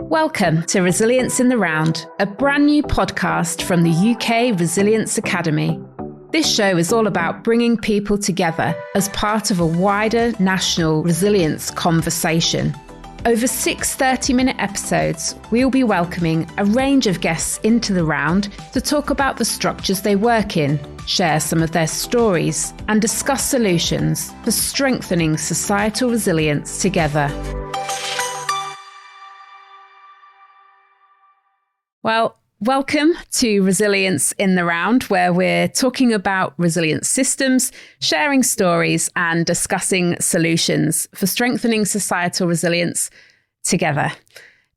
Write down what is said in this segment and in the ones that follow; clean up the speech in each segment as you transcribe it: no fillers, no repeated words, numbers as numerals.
Welcome to Resilience in the Round, a brand new podcast from the UK Resilience Academy. This show is all about bringing people together as part of a wider national resilience conversation. Over 6 30-minute episodes, we'll be welcoming a range of guests into the round to talk about the structures they work in, share some of their stories, and discuss solutions for strengthening societal resilience together. Well, welcome to Resilience in the Round, where we're talking about resilience systems, sharing stories, and discussing solutions for strengthening societal resilience together.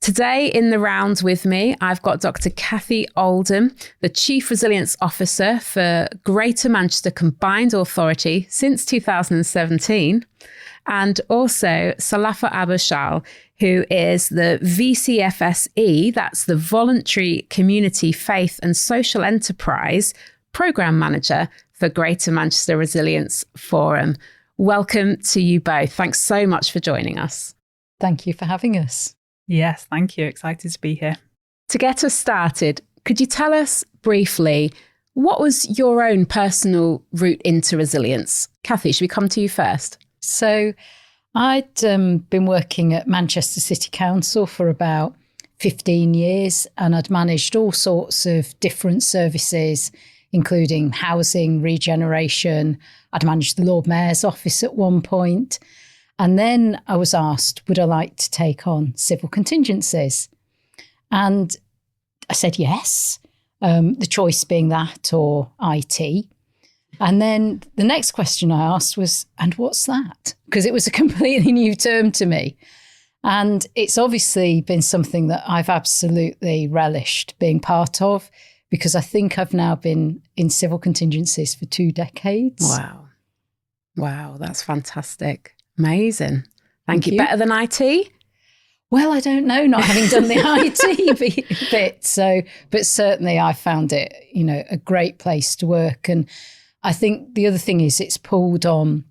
Today in the round with me, I've got Dr. Cathy Oldham, the Chief Resilience Officer for Greater Manchester Combined Authority since 2017, and also Salafa Abashal, who is the VCFSE, that's the Voluntary Community Faith and Social Enterprise Programme Manager for Greater Manchester Resilience Forum. Welcome to you both. Thanks so much for joining us. Thank you for having us. Yes, thank you. Excited to be here. To get us started, could you tell us briefly, what was your own personal route into resilience? Cathy, should we come to you first? So I'd been working at Manchester City Council for about 15 years, and I'd managed all sorts of different services, including housing, regeneration. I'd managed the Lord Mayor's office at one point. And then I was asked, would I like to take on civil contingencies? And I said yes, the choice being that or IT. And then the next question I asked was, and what's that? Because it was a completely new term to me. And it's obviously been something that I've absolutely relished being part of, because I think I've now been in civil contingencies for 2 decades. Wow, that's fantastic. Amazing. Thank you. Better than IT? Well, I don't know, not having done the IT bit. So, but certainly I found it, a great place to work. And I think the other thing is it's pulled on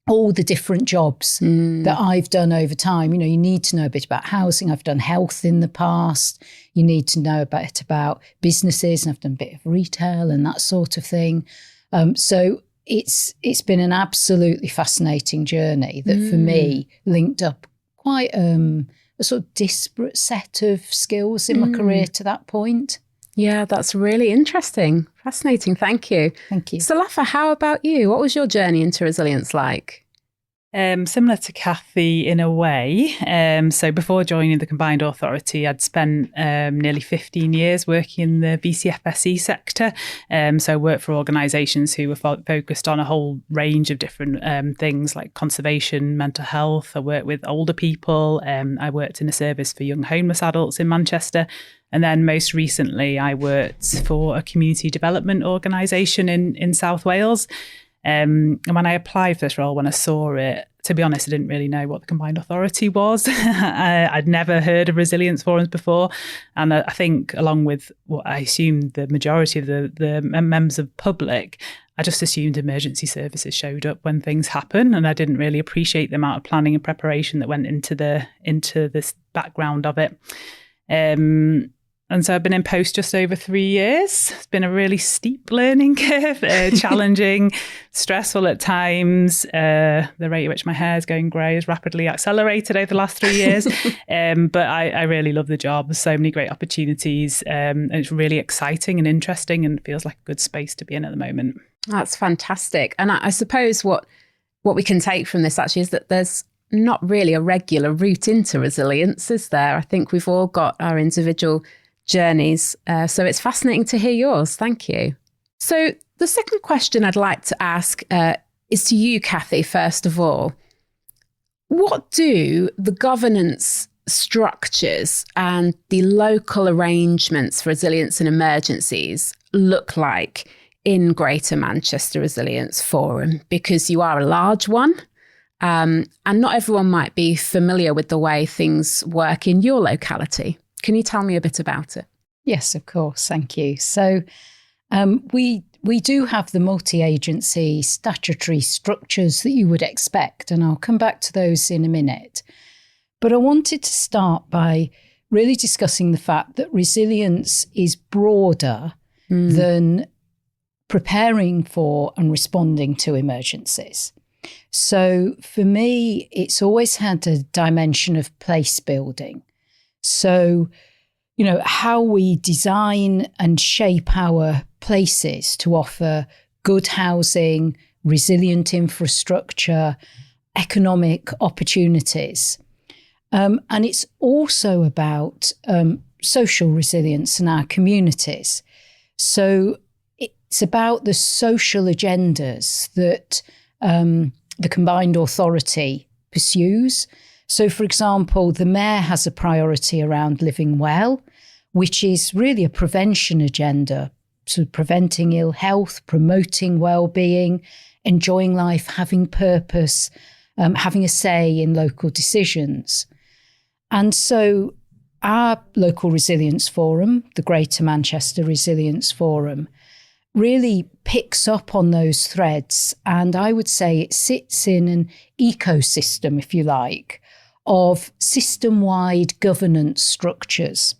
all the different jobs that I've done over time. You need to know a bit about housing. I've done health in the past. You need to know a bit about businesses, and I've done a bit of retail and that sort of thing. So it's been an absolutely fascinating journey that for me linked up quite a sort of disparate set of skills in my career to that point. Yeah, that's really interesting. Fascinating. Thank you. Thank you. Salafa, how about you? What was your journey into resilience like? Similar to Cathy in a way. So before joining the Combined Authority, I'd spent nearly 15 years working in the VCFSE sector. So I worked for organisations who were focused on a whole range of different things like conservation, mental health. I worked with older people. I worked in a service for young homeless adults in Manchester. And then most recently, I worked for a community development organisation in South Wales. And when I applied for this role, when I saw it, to be honest, I didn't really know what the Combined Authority was. I'd never heard of resilience forums before. And I think along with what I assumed the majority of the members of the public, I just assumed emergency services showed up when things happen. And I didn't really appreciate the amount of planning and preparation that went into this background of it. And so I've been in post just over 3 years. It's been a really steep learning curve, challenging, stressful at times. The rate at which my hair is going grey has rapidly accelerated over the last 3 years. But I really love the job. There's so many great opportunities. And it's really exciting and interesting and feels like a good space to be in at the moment. That's fantastic. And I suppose what we can take from this actually is that there's not really a regular route into resilience, is there? I think we've all got our individual journeys. So it's fascinating to hear yours. Thank you. So the second question I'd like to ask is to you, Cathy, first of all. What do the governance structures and the local arrangements for resilience and emergencies look like in Greater Manchester Resilience Forum? Because you are a large one, and not everyone might be familiar with the way things work in your locality. Can you tell me a bit about it? Yes, of course. Thank you. So we do have the multi-agency statutory structures that you would expect, and I'll come back to those in a minute. But I wanted to start by really discussing the fact that resilience is broader than preparing for and responding to emergencies. So for me, it's always had a dimension of place building. So, how we design and shape our places to offer good housing, resilient infrastructure, economic opportunities. And it's also about social resilience in our communities. So it's about the social agendas that the combined authority pursues. So, for example, the Mayor has a priority around living well, which is really a prevention agenda, so preventing ill health, promoting well-being, enjoying life, having purpose, having a say in local decisions. And so our local resilience forum, the Greater Manchester Resilience Forum, really picks up on those threads. And I would say it sits in an ecosystem, if you like, of system-wide governance structures.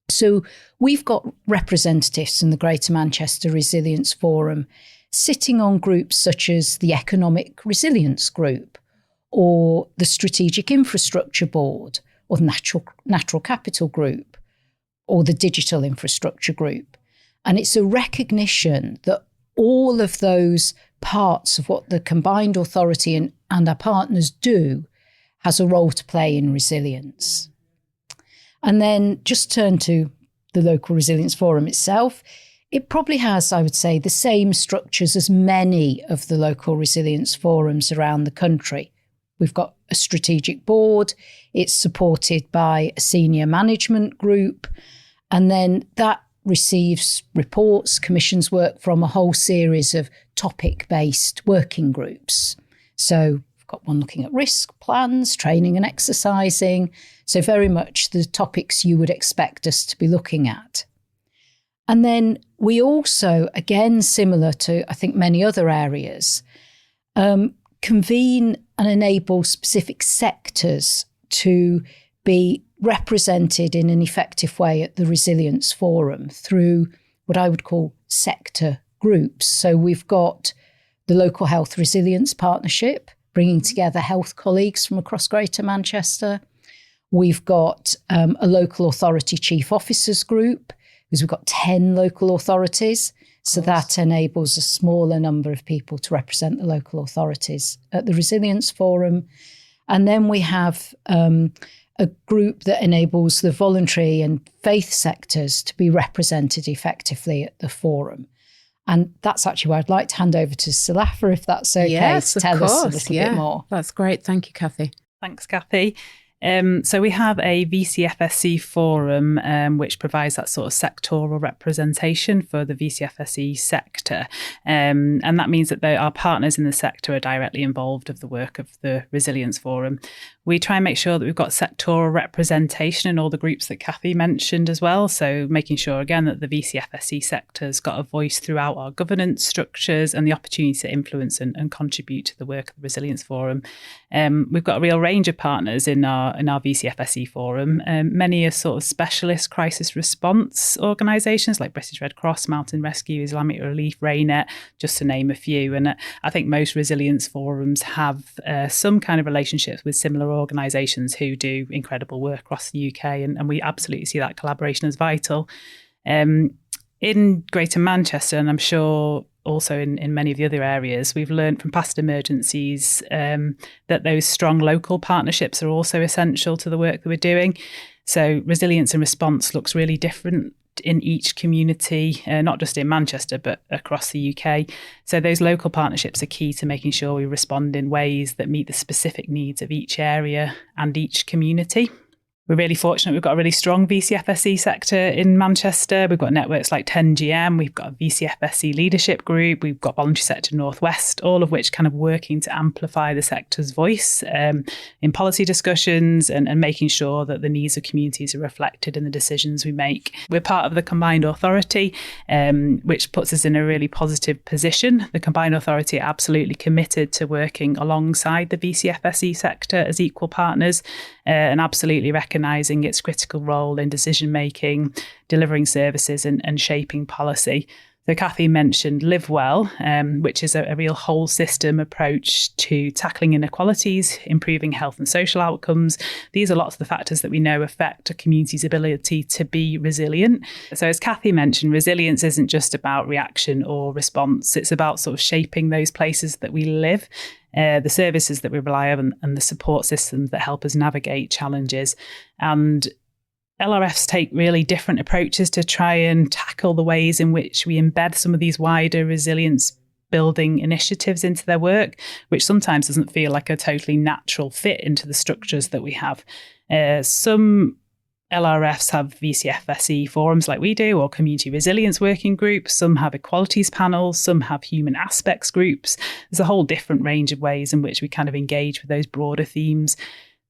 So we've got representatives in the Greater Manchester Resilience Forum sitting on groups such as the Economic Resilience Group or the Strategic Infrastructure Board or the Natural Capital Group or the Digital Infrastructure Group. And it's a recognition that all of those parts of what the combined authority and our partners do has a role to play in resilience. And then just turn to the local resilience forum itself. It probably has, I would say, the same structures as many of the local resilience forums around the country. We've got a strategic board. It's supported by a senior management group. And then that receives reports, commissions work from a whole series of topic-based working groups. So we've got one looking at risk plans, training and exercising. So very much the topics you would expect us to be looking at. And then we also, again, similar to, I think, many other areas, convene and enable specific sectors to be represented in an effective way at the Resilience Forum through what I would call sector groups. So we've got the Local Health Resilience Partnership, bringing together health colleagues from across Greater Manchester. We've got a local authority chief officers group, because we've got 10 local authorities. So that enables a smaller number of people to represent the local authorities at the Resilience Forum. And then we have a group that enables the voluntary and faith sectors to be represented effectively at the forum. And that's actually where I'd like to hand over to Salafa, if that's okay, yes, to tell us a little bit more. That's great. Thank you, Kathy. Thanks, Kathy. So we have a VCFSE forum, which provides that sort of sectoral representation for the VCFSE sector. And that means that our partners in the sector are directly involved with the work of the Resilience Forum. We try and make sure that we've got sectoral representation in all the groups that Kathy mentioned as well. So making sure, again, that the VCFSE sector's got a voice throughout our governance structures and the opportunity to influence and contribute to the work of the Resilience Forum. We've got a real range of partners in our VCFSE forum. Many are sort of specialist crisis response organisations like British Red Cross, Mountain Rescue, Islamic Relief, RAINET, just to name a few. And I think most resilience forums have some kind of relationships with similar organisations who do incredible work across the UK. And we absolutely see that collaboration as vital. In Greater Manchester, and I'm sure also in many of the other areas, we've learned from past emergencies that those strong local partnerships are also essential to the work that we're doing. So resilience and response looks really different in each community, not just in Manchester, but across the UK. So those local partnerships are key to making sure we respond in ways that meet the specific needs of each area and each community. We're really fortunate. We've got a really strong VCFSE sector in Manchester. We've got networks like 10GM. We've got a VCFSE leadership group. We've got Voluntary Sector Northwest, all of which kind of working to amplify the sector's voice in policy discussions and making sure that the needs of communities are reflected in the decisions we make. We're part of the Combined Authority, which puts us in a really positive position. The Combined Authority are absolutely committed to working alongside the VCFSE sector as equal partners. and absolutely recognising its critical role in decision making, delivering services and shaping policy. So Kathy mentioned Live Well, which is a real whole system approach to tackling inequalities, improving health and social outcomes. These are lots of the factors that we know affect a community's ability to be resilient. So as Kathy mentioned, resilience isn't just about reaction or response. It's about sort of shaping those places that we live, the services that we rely on, and the support systems that help us navigate challenges. And LRFs take really different approaches to try and tackle the ways in which we embed some of these wider resilience building initiatives into their work, which sometimes doesn't feel like a totally natural fit into the structures that we have. Some LRFs have VCFSE forums like we do, or community resilience working groups. Some have equalities panels, some have human aspects groups. There's a whole different range of ways in which we kind of engage with those broader themes.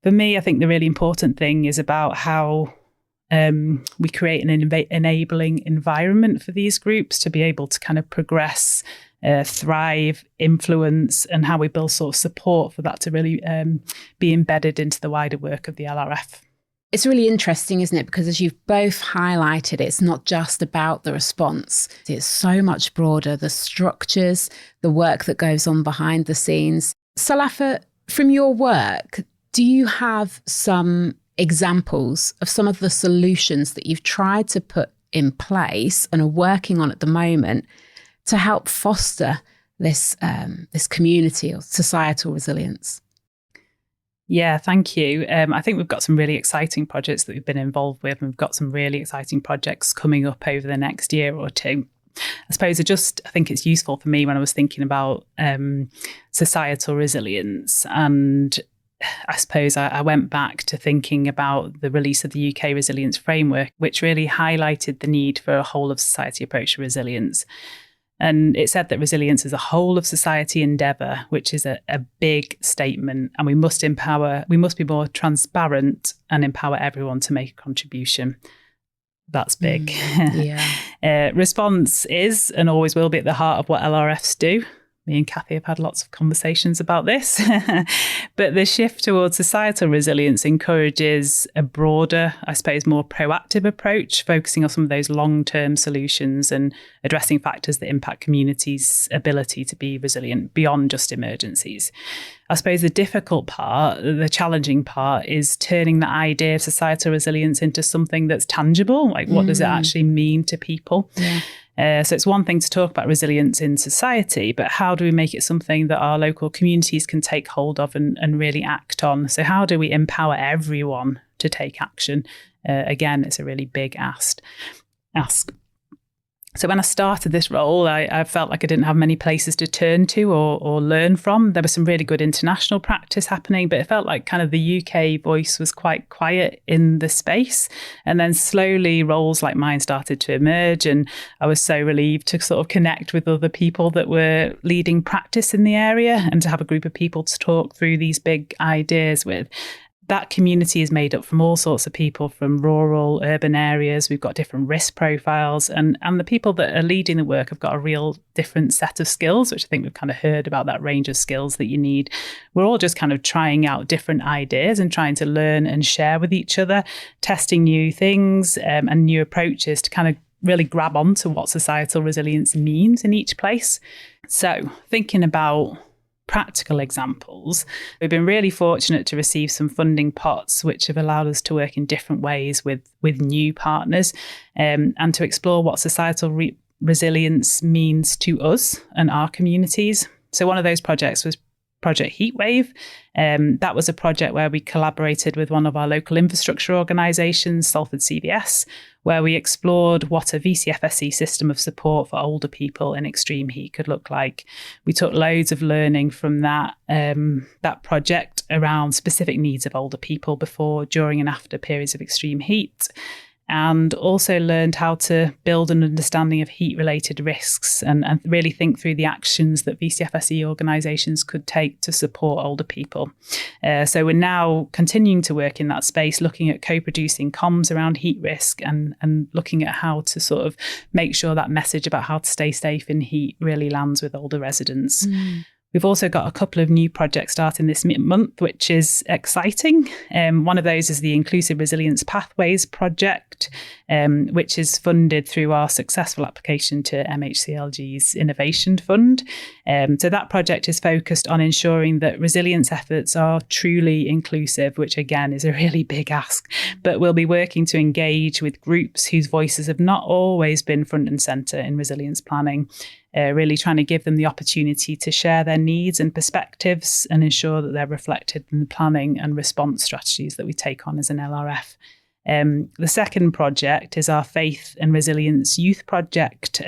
For me, I think the really important thing is about how we create an enabling environment for these groups to be able to kind of progress, thrive, influence, and how we build sort of support for that to really be embedded into the wider work of the LRF. It's really interesting, isn't it? Because as you've both highlighted, it's not just about the response. It's so much broader, the structures, the work that goes on behind the scenes. Salafa, from your work, do you have some examples of some of the solutions that you've tried to put in place and are working on at the moment to help foster this community or societal resilience? Yeah, thank you. I think we've got some really exciting projects that we've been involved with, and we've got some really exciting projects coming up over the next year or two. I suppose I think it's useful for me when I was thinking about societal resilience, and I suppose I went back to thinking about the release of the UK Resilience Framework, which really highlighted the need for a whole of society approach to resilience. And it said that resilience is a whole of society endeavour, which is a big statement, and we must be more transparent and empower everyone to make a contribution. That's big. Yeah. Response is and always will be at the heart of what LRFs do. Me and Kathy have had lots of conversations about this. But the shift towards societal resilience encourages a broader, I suppose, more proactive approach, focusing on some of those long-term solutions and addressing factors that impact communities' ability to be resilient beyond just emergencies. I suppose the difficult part, the challenging part, is turning the idea of societal resilience into something that's tangible. Like, what does it actually mean to people? Yeah. So it's one thing to talk about resilience in society, but how do we make it something that our local communities can take hold of and really act on? So how do we empower everyone to take action? Again, it's a really big ask. So when I started this role, I felt like I didn't have many places to turn to or learn from. There was some really good international practice happening, but it felt like kind of the UK voice was quite quiet in the space. And then slowly roles like mine started to emerge, and I was so relieved to sort of connect with other people that were leading practice in the area and to have a group of people to talk through these big ideas with. That community is made up from all sorts of people from rural, urban areas. We've got different risk profiles, and the people that are leading the work have got a real different set of skills, which I think we've kind of heard about, that range of skills that you need. We're all just kind of trying out different ideas and trying to learn and share with each other, testing new things and new approaches to kind of really grab onto what societal resilience means in each place. So thinking about practical examples, we've been really fortunate to receive some funding pots which have allowed us to work in different ways with new partners and to explore what societal resilience means to us and our communities. So one of those projects was Project Heatwave. That was a project where we collaborated with one of our local infrastructure organisations, Salford CVS, where we explored what a VCFSE system of support for older people in extreme heat could look like. We took loads of learning from that project around specific needs of older people before, during and after periods of extreme heat, and also learned how to build an understanding of heat-related risks and really think through the actions that VCFSE organisations could take to support older people. So we're now continuing to work in that space, looking at co-producing comms around heat risk and looking at how to sort of make sure that message about how to stay safe in heat really lands with older residents. We've also got a couple of new projects starting this month, which is exciting. One of those is the Inclusive Resilience Pathways project, which is funded through our successful application to MHCLG's Innovation Fund. So that project is focused on ensuring that resilience efforts are truly inclusive, which again is a really big ask. But we'll be working to engage with groups whose voices have not always been front and centre in resilience planning. Really trying to give them the opportunity to share their needs and perspectives and ensure that they're reflected in the planning and response strategies that we take on as an LRF. The second project is our Faith and Resilience Youth Project,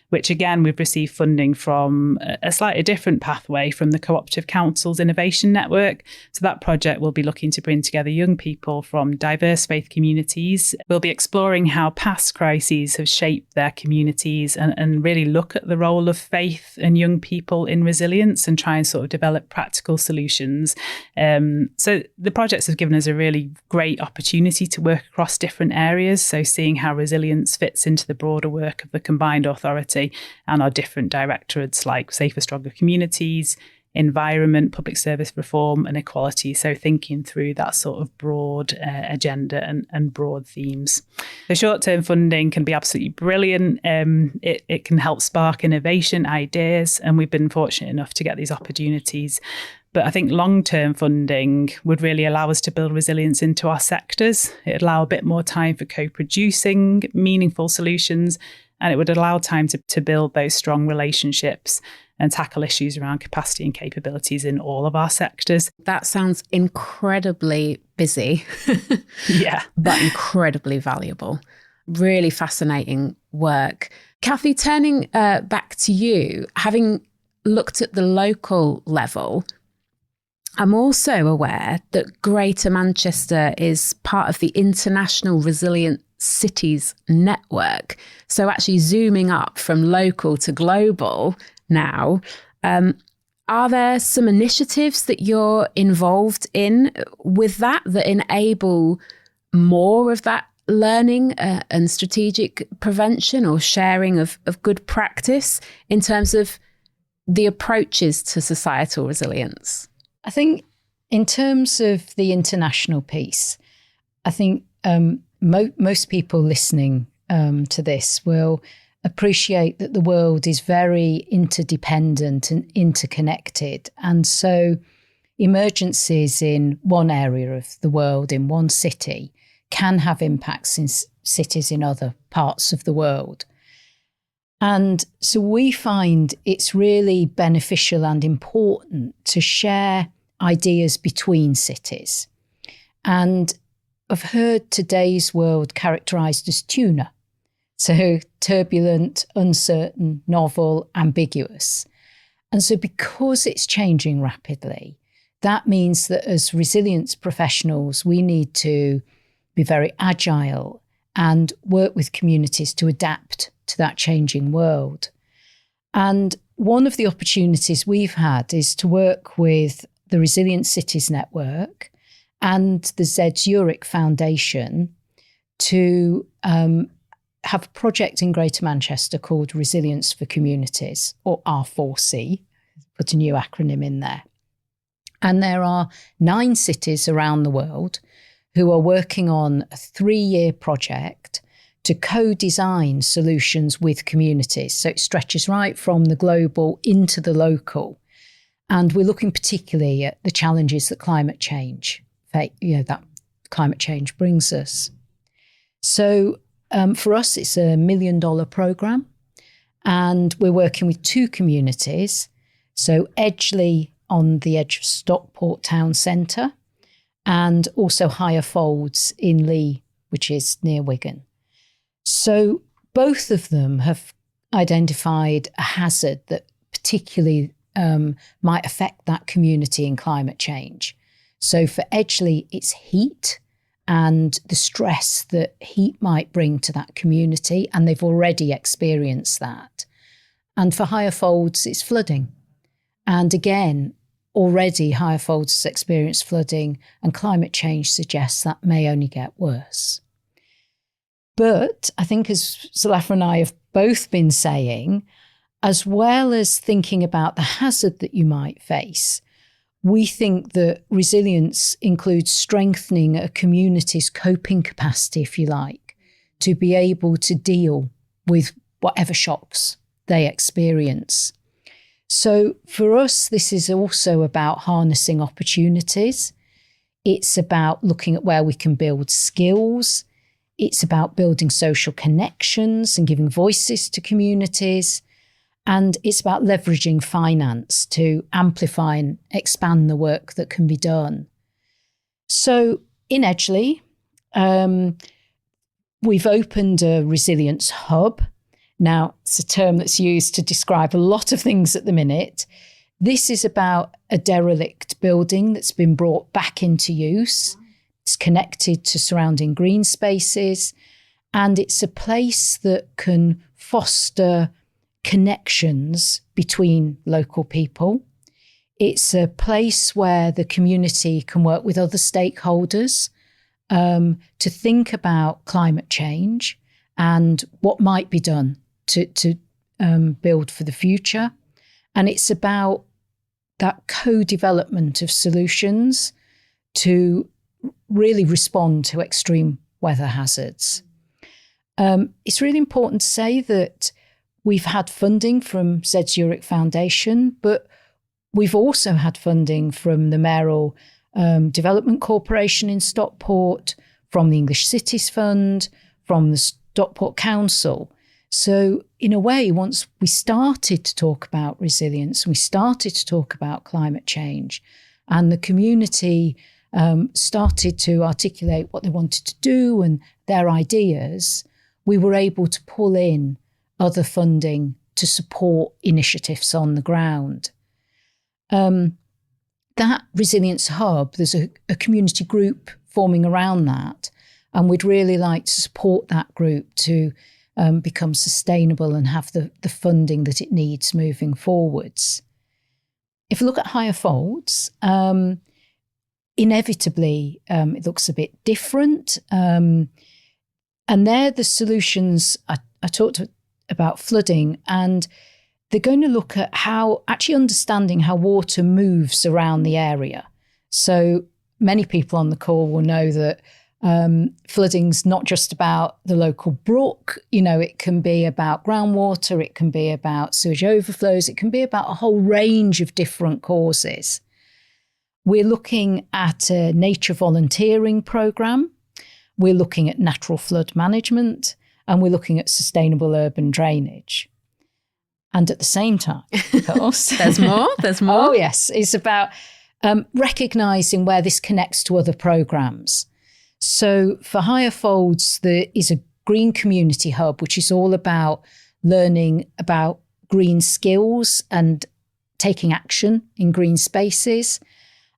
which again, we've received funding from a slightly different pathway from the Cooperative Council's Innovation Network. So that project will be looking to bring together young people from diverse faith communities. We'll be exploring how past crises have shaped their communities and really look at the role of faith and young people in resilience and try and sort of develop practical solutions. So the projects have given us a really great opportunity to work across different areas. So seeing how resilience fits into the broader work of the combined authority and our different directorates like Safer, Stronger Communities, Environment, Public Service Reform and Equality. So thinking through that sort of broad agenda and broad themes. The short-term funding can be absolutely brilliant. It can help spark innovation, ideas, and we've been fortunate enough to get these opportunities. But I think long-term funding would really allow us to build resilience into our sectors. It'd allow a bit more time for co-producing meaningful solutions, and it would allow time to build those strong relationships and tackle issues around capacity and capabilities in all of our sectors. That sounds incredibly busy, yeah, but incredibly valuable. Really fascinating work. Kathy, turning back to you, having looked at the local level, I'm also aware that Greater Manchester is part of the International Resilient Cities Network. So actually zooming up from local to global now, are there some initiatives that you're involved in with that enable more of that learning and strategic prevention or sharing of good practice in terms of the approaches to societal resilience? I think in terms of the international piece, I think most people listening to this will appreciate that the world is very interdependent and interconnected. And so emergencies in one area of the world, in one city, can have impacts in cities in other parts of the world. And so we find it's really beneficial and important to share ideas between cities. And I've heard today's world characterised as tuna. So turbulent, uncertain, novel, ambiguous. And so because it's changing rapidly, that means that as resilience professionals, we need to be very agile and work with communities to adapt to that changing world. And one of the opportunities we've had is to work with the Resilient Cities Network and the Z Zurich Foundation to have a project in Greater Manchester called Resilience for Communities, or R4C, put a new acronym in there. And there are 9 cities around the world who are working on a 3-year project to co-design solutions with communities. So it stretches right from the global into the local. And we're looking particularly at the challenges that climate change brings us. So for us, it's a $1 million programme, and we're working with 2 communities. So Edgeley on the edge of Stockport Town Centre, and also Higher Folds in Lee, which is near Wigan. So both of them have identified a hazard that particularly might affect that community in climate change. So for Edgeley, it's heat and the stress that heat might bring to that community, and they've already experienced that. And for Higher Folds, it's flooding. And again, already Higher Folds has experienced flooding, and climate change suggests that may only get worse. But I think, as Zalafa and I have both been saying, as well as thinking about the hazard that you might face, we think that resilience includes strengthening a community's coping capacity, if you like, to be able to deal with whatever shocks they experience. So for us, this is also about harnessing opportunities. It's about looking at where we can build skills. It's about building social connections and giving voices to communities. And it's about leveraging finance to amplify and expand the work that can be done. So in Edgeley, we've opened a resilience hub. Now, it's a term that's used to describe a lot of things at the minute. This is about a derelict building that's been brought back into use. It's connected to surrounding green spaces, and it's a place that can foster connections between local people. It's a place where the community can work with other stakeholders to think about climate change and what might be done to build for the future. And it's about that co-development of solutions to really respond to extreme weather hazards. It's really important to say that we've had funding from Z Zurich Foundation, but we've also had funding from the Mayoral Development Corporation in Stockport, from the English Cities Fund, from the Stockport Council. So in a way, once we started to talk about resilience, we started to talk about climate change, and the community started to articulate what they wanted to do and their ideas, we were able to pull in other funding to support initiatives on the ground. That Resilience Hub, there's a community group forming around that, and we'd really like to support that group to become sustainable and have the funding that it needs moving forwards. If we look at Higher Folds, inevitably it looks a bit different. And they're the solutions I talked about flooding, and they're going to look at understanding how water moves around the area. So many people on the call will know that flooding's not just about the local brook. It can be about groundwater, it can be about sewage overflows, it can be about a whole range of different causes. We're looking at a nature volunteering programme. We're looking at natural flood management, and we're looking at sustainable urban drainage. And at the same time, of course, There's more. Oh, yes. It's about recognising where this connects to other programmes. So for Higher Folds, there is a green community hub, which is all about learning about green skills and taking action in green spaces.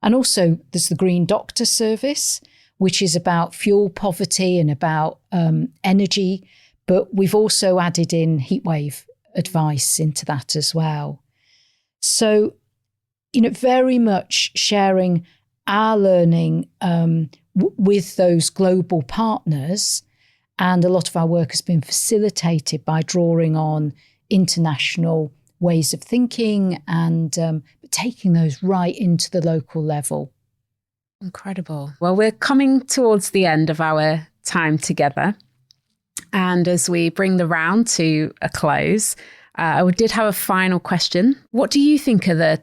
And also there's the Green Doctor Service, which is about fuel poverty and about energy. But we've also added in heatwave advice into that as well. So, very much sharing our learning with those global partners. And a lot of our work has been facilitated by drawing on international ways of thinking and taking those right into the local level. Incredible. Well, we're coming towards the end of our time together. And as we bring the round to a close, I did have a final question. What do you think are the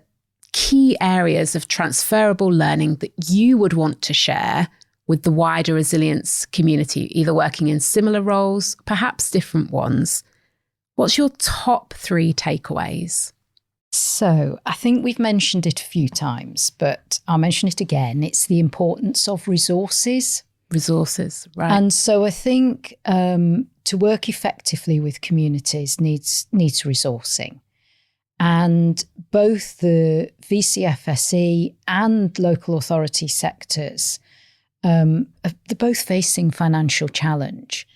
key areas of transferable learning that you would want to share with the wider resilience community, either working in similar roles, perhaps different ones? What's your top 3 takeaways? So I think we've mentioned it a few times, but I'll mention it again. It's the importance of resources. Resources, right. And so I think to work effectively with communities needs resourcing. And both the VCFSE and local authority sectors, they're both facing financial challenge.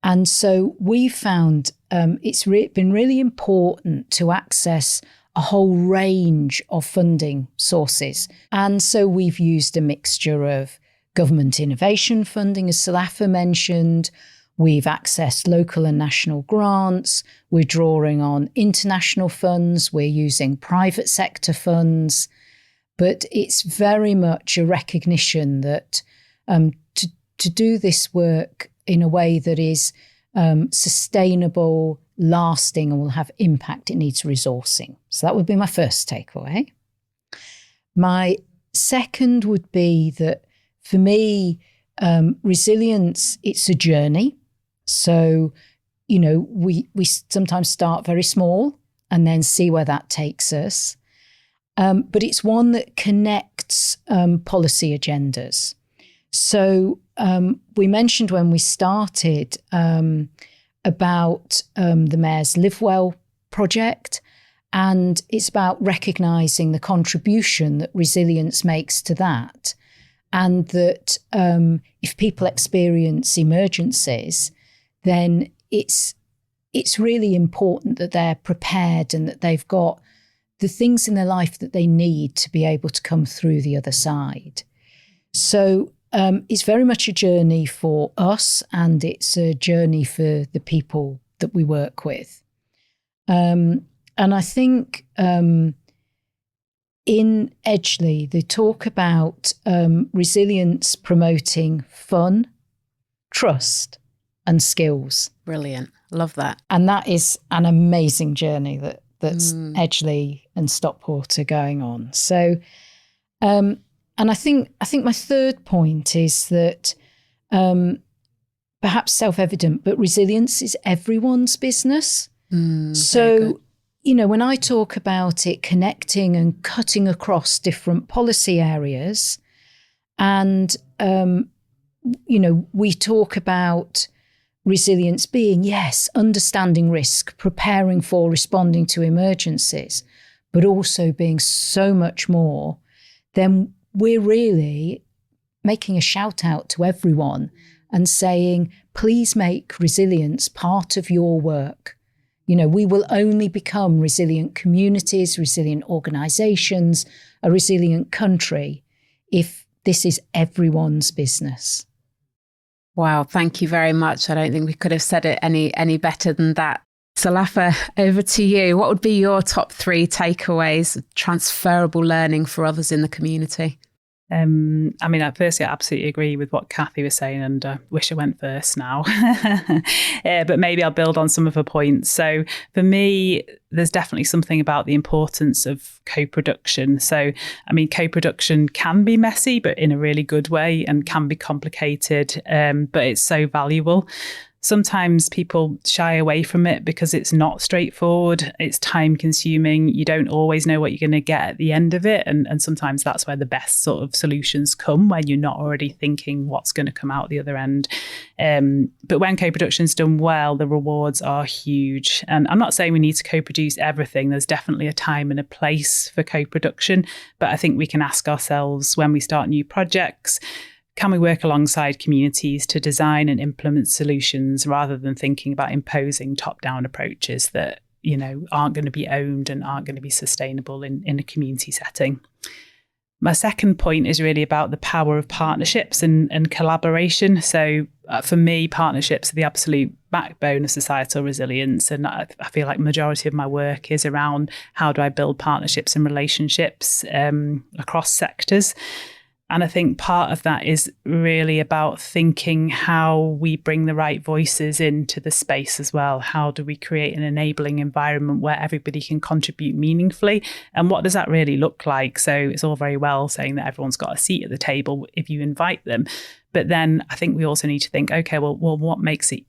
And so we found it's been really important to access a whole range of funding sources. And so we've used a mixture of government innovation funding, as Salafa mentioned. We've accessed local and national grants. We're drawing on international funds. We're using private sector funds. But it's very much a recognition that to do this work in a way that is sustainable, lasting, and will have impact, it needs resourcing. So that would be my first takeaway. My second would be that for me, resilience, it's a journey. So, we sometimes start very small and then see where that takes us. But it's one that connects policy agendas. So we mentioned when we started about the Mayor's Live Well project, and it's about recognising the contribution that resilience makes to that, and that if people experience emergencies, then it's really important that they're prepared and that they've got the things in their life that they need to be able to come through the other side. So it's very much a journey for us, and it's a journey for the people that we work with. And I think in Edgeley, they talk about resilience promoting fun, trust, and skills. Brilliant. Love that. And that is an amazing journey that's Edgeley and Stockport are going on. So, and I think my third point is that perhaps self-evident, but resilience is everyone's business. So, when I talk about it connecting and cutting across different policy areas, and, we talk about resilience being, yes, understanding risk, preparing for, responding to emergencies, but also being so much more, then we're really making a shout out to everyone and saying, please make resilience part of your work. We will only become resilient communities, resilient organisations, a resilient country if this is everyone's business. Wow, thank you very much. I don't think we could have said it any better than that. Salafa, over to you. What would be your top 3 takeaways, transferable learning for others in the community? Firstly, I absolutely agree with what Kathy was saying, and I wish I went first now. But maybe I'll build on some of her points. So for me, there's definitely something about the importance of co-production. So, co-production can be messy, but in a really good way, and can be complicated, but it's so valuable. Sometimes people shy away from it because it's not straightforward. It's time consuming. You don't always know what you're going to get at the end of it. And sometimes that's where the best sort of solutions come, when you're not already thinking what's going to come out the other end. But when co-production's done well, the rewards are huge. And I'm not saying we need to co-produce everything. There's definitely a time and a place for co-production. But I think we can ask ourselves when we start new projects, can we work alongside communities to design and implement solutions rather than thinking about imposing top-down approaches that, aren't going to be owned and aren't going to be sustainable in a community setting? My second point is really about the power of partnerships and collaboration. So for me, partnerships are the absolute backbone of societal resilience. And I feel like the majority of my work is around how do I build partnerships and relationships across sectors. And I think part of that is really about thinking how we bring the right voices into the space as well. How do we create an enabling environment where everybody can contribute meaningfully? And what does that really look like? So it's all very well saying that everyone's got a seat at the table if you invite them. But then I think we also need to think, okay, well, what makes it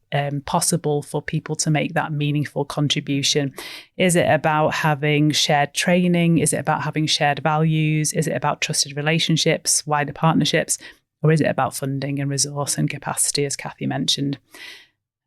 possible for people to make that meaningful contribution? Is it about having shared training? Is it about having shared values? Is it about trusted relationships, wider partnerships? Or is it about funding and resource and capacity, as Kathy mentioned?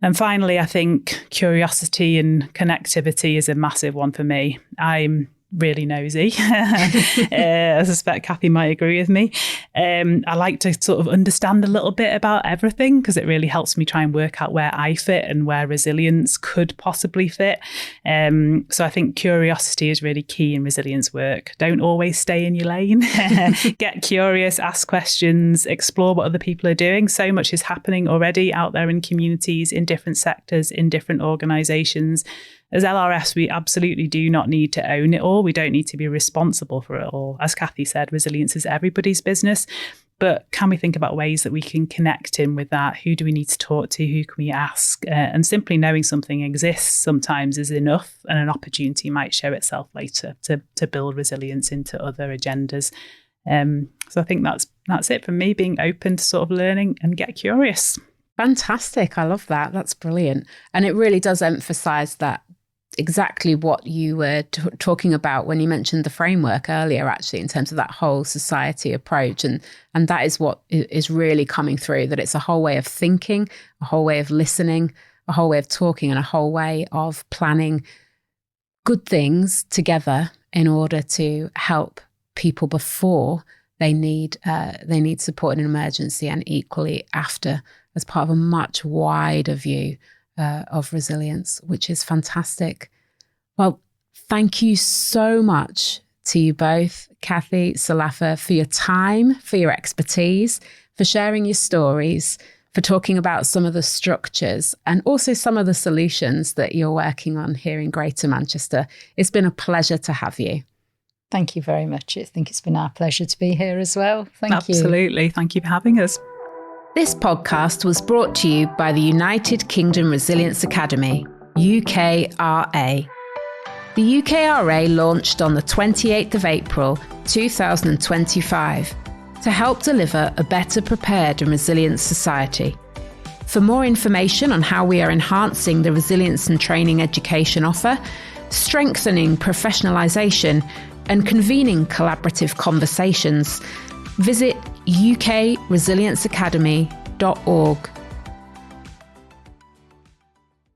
And finally, I think curiosity and connectivity is a massive one for me. I'm really nosy. I suspect Kathy might agree with me. I like to sort of understand a little bit about everything because it really helps me try and work out where I fit and where resilience could possibly fit. So I think curiosity is really key in resilience work. Don't always stay in your lane. Get curious, ask questions, explore what other people are doing. So much is happening already out there in communities, in different sectors, in different organisations. As LRS, we absolutely do not need to own it all. We don't need to be responsible for it all. As Kathy said, resilience is everybody's business. But can we think about ways that we can connect in with that? Who do we need to talk to? Who can we ask? And simply knowing something exists sometimes is enough, and an opportunity might show itself later to build resilience into other agendas. So I think that's it for me, being open to sort of learning and get curious. Fantastic. I love that. That's brilliant. And it really does emphasize that exactly what you were talking about when you mentioned the framework earlier, actually, in terms of that whole society approach. And that is what is really coming through, that it's a whole way of thinking, a whole way of listening, a whole way of talking, and a whole way of planning good things together in order to help people before they need support in an emergency, and equally after, as part of a much wider view of resilience, which is fantastic. Well, thank you so much to you both, Kathy, Sulafa, for your time, for your expertise, for sharing your stories, for talking about some of the structures and also some of the solutions that you're working on here in Greater Manchester. It's been a pleasure to have you. Thank you very much. I think it's been our pleasure to be here as well. Thank you. Absolutely. Thank you for having us. This podcast was brought to you by the United Kingdom Resilience Academy, UKRA. The UKRA launched on the 28th of April 2025 to help deliver a better prepared and resilient society. For more information on how we are enhancing the resilience and training education offer, strengthening professionalisation, and convening collaborative conversations, visit ukresilienceacademy.org.